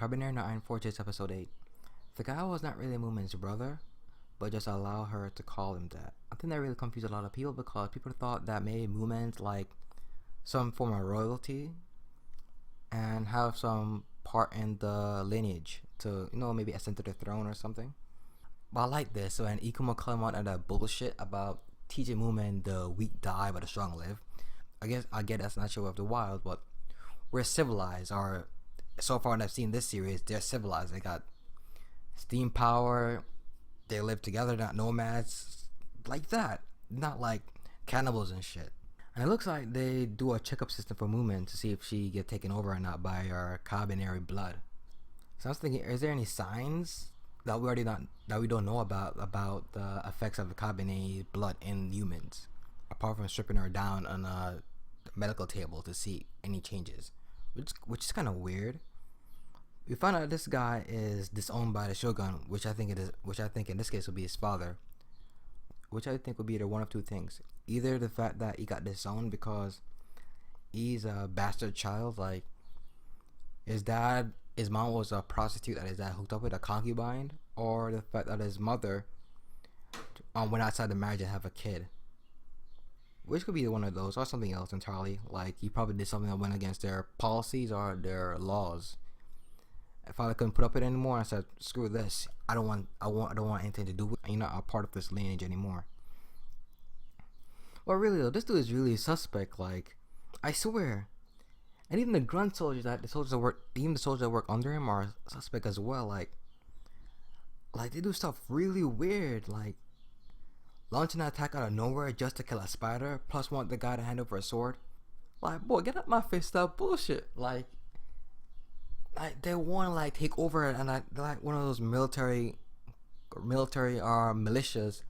Kabaneri 946 episode 8. The guy was not really Moomin's brother, but just allow her to call him that. I think that really confused a lot of people because people thought that maybe Moomin's like some form of royalty and have some part in the lineage to, maybe ascend to the throne or something. But I like this. So, and Ikuma came out of that bullshit about teaching Moomin the weak die but the strong live. I get that's not sure of the wild, but we're civilized. Or so far I've seen this series, they're civilized. They got steam power. They live together, not nomads, like that. Not like cannibals and shit. And it looks like they do a checkup system for Moomin to see if she get taken over or not by our Kabaneri blood. So I was thinking, is there any signs that we don't know about the effects of the Kabaneri blood in humans, apart from stripping her down on a medical table to see any changes, which is kind of weird. We found out this guy is disowned by the Shogun, which I think in this case would be his father, which I think would be either one of two things: either the fact that he got disowned because he's a bastard child, like his mom was a prostitute that his dad hooked up with, a concubine, or the fact that his mother went outside the marriage and have a kid. Which could be one of those, or something else entirely. Like he probably did something that went against their policies or their laws. If I couldn't put up with it anymore, I said, "Screw this! I don't want anything to do with. You're not a part of this lineage anymore." Well, really though, this dude is really suspect. Like, I swear. And even the grunt soldiers the soldiers that work under him are suspect as well. Like they do stuff really weird, like launching an attack out of nowhere just to kill a spider, plus want the guy to hand over a sword. Like, boy, get up my face, stuff bullshit. Like they want to like take over, and they're like one of those military militias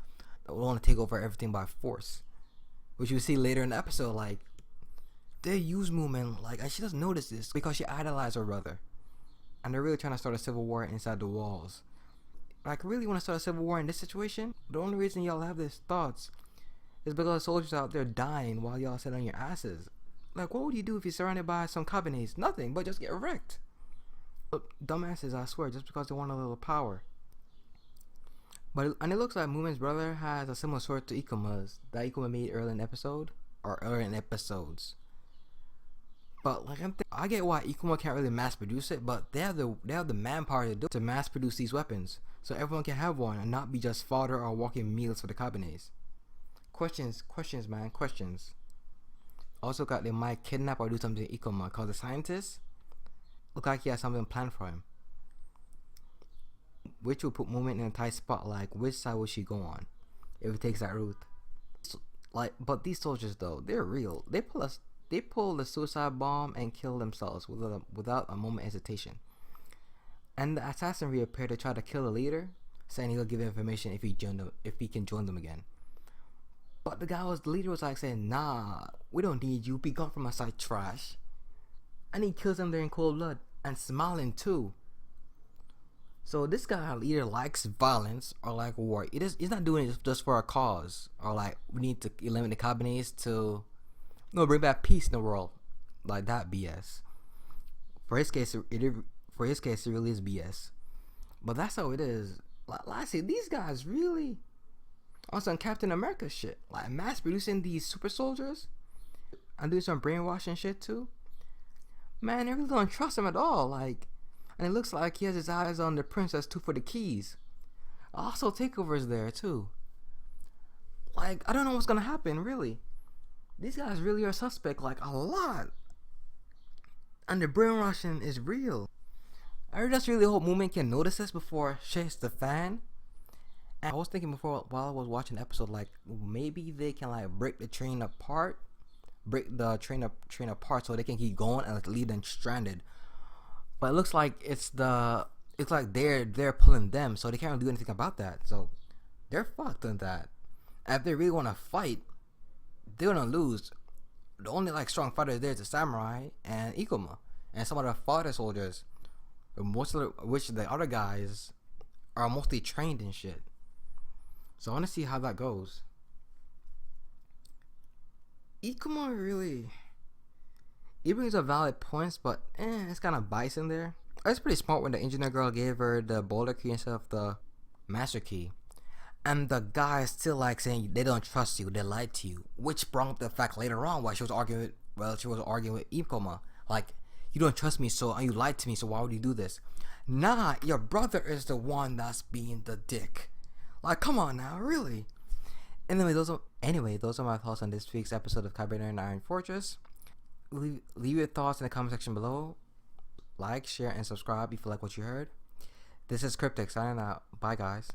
that want to take over everything by force, which you see later in the episode. Like they use Moomin, like she doesn't notice this because she idolized her brother, and they're really trying to start a civil war inside the walls. Like, really want to start a civil war in this situation? The only reason y'all have these thoughts is because soldiers out there dying while y'all sit on your asses. Like, what would you do if you're surrounded by some Kabanese? Nothing, but just get wrecked. Dumbasses, I swear, just because they want a little power. And it looks like Moomin's brother has a similar sword to Ikuma's that Ikuma made early in the episode, or early in episodes. But like I get why Ikuma can't really mass produce it, but they have the manpower to mass produce these weapons, so everyone can have one and not be just fodder or walking meals for the Kabanese. Questions, man, questions. Also got they might kidnap or do something to Ikuma, cause the scientists look like he has something planned for him, which will put Moomin in a tight spot. Like, which side will she go on if it takes that route? But these soldiers though, they're real. They pull the suicide bomb and kill themselves without a moment hesitation. And the assassin reappeared to try to kill the leader, saying he'll give information if he can join them again. But the leader was like saying, "Nah, we don't need you. Be gone from my side, trash." And he kills them there in cold blood and smiling too. So this guy either likes violence or like war. He's not doing it just for a cause, or like we need to eliminate the Kabanese to bring back peace in the world, like that BS. For his case, it really is BS. But that's how it is. Like I say, these guys really on some Captain America shit, like mass producing these super soldiers and doing some brainwashing shit too. Man, they really don't trust him at all. Like, and it looks like he has his eyes on the princess too for the keys. Also, takeovers there too. Like, I don't know what's gonna happen really. These guys really are suspect, like, a lot. And the brainwashing is real. I just really hope Moomin can notice this before shit hits the fan. And I was thinking before, while I was watching the episode, like, maybe they can, like, break the train apart so they can keep going and like, leave them stranded. But it looks like it's like they're pulling them, so they can't really do anything about that. So they're fucked on that. And if they really want to fight, they're gonna lose. The only like strong fighters there is the samurai and Ikuma and some of the fodder soldiers, which the other guys are mostly trained and shit. So I want to see how that goes. Ikuma really, he brings up valid points, but it's kind of biased in there. It's pretty smart when the engineer girl gave her the boulder key instead of the master key. And the guy is still like saying they don't trust you, they lied to you, which brought up the fact later on why she was arguing with, Ikoma. Like, you don't trust me, so you lied to me, so why would you do this? Nah, your brother is the one that's being the dick. Like, come on now, really? Those are my thoughts on this week's episode of Kabaneri and Iron Fortress. Leave your thoughts in the comment section below. Like, share, and subscribe if you like what you heard. This is Cryptic signing out. Bye, guys.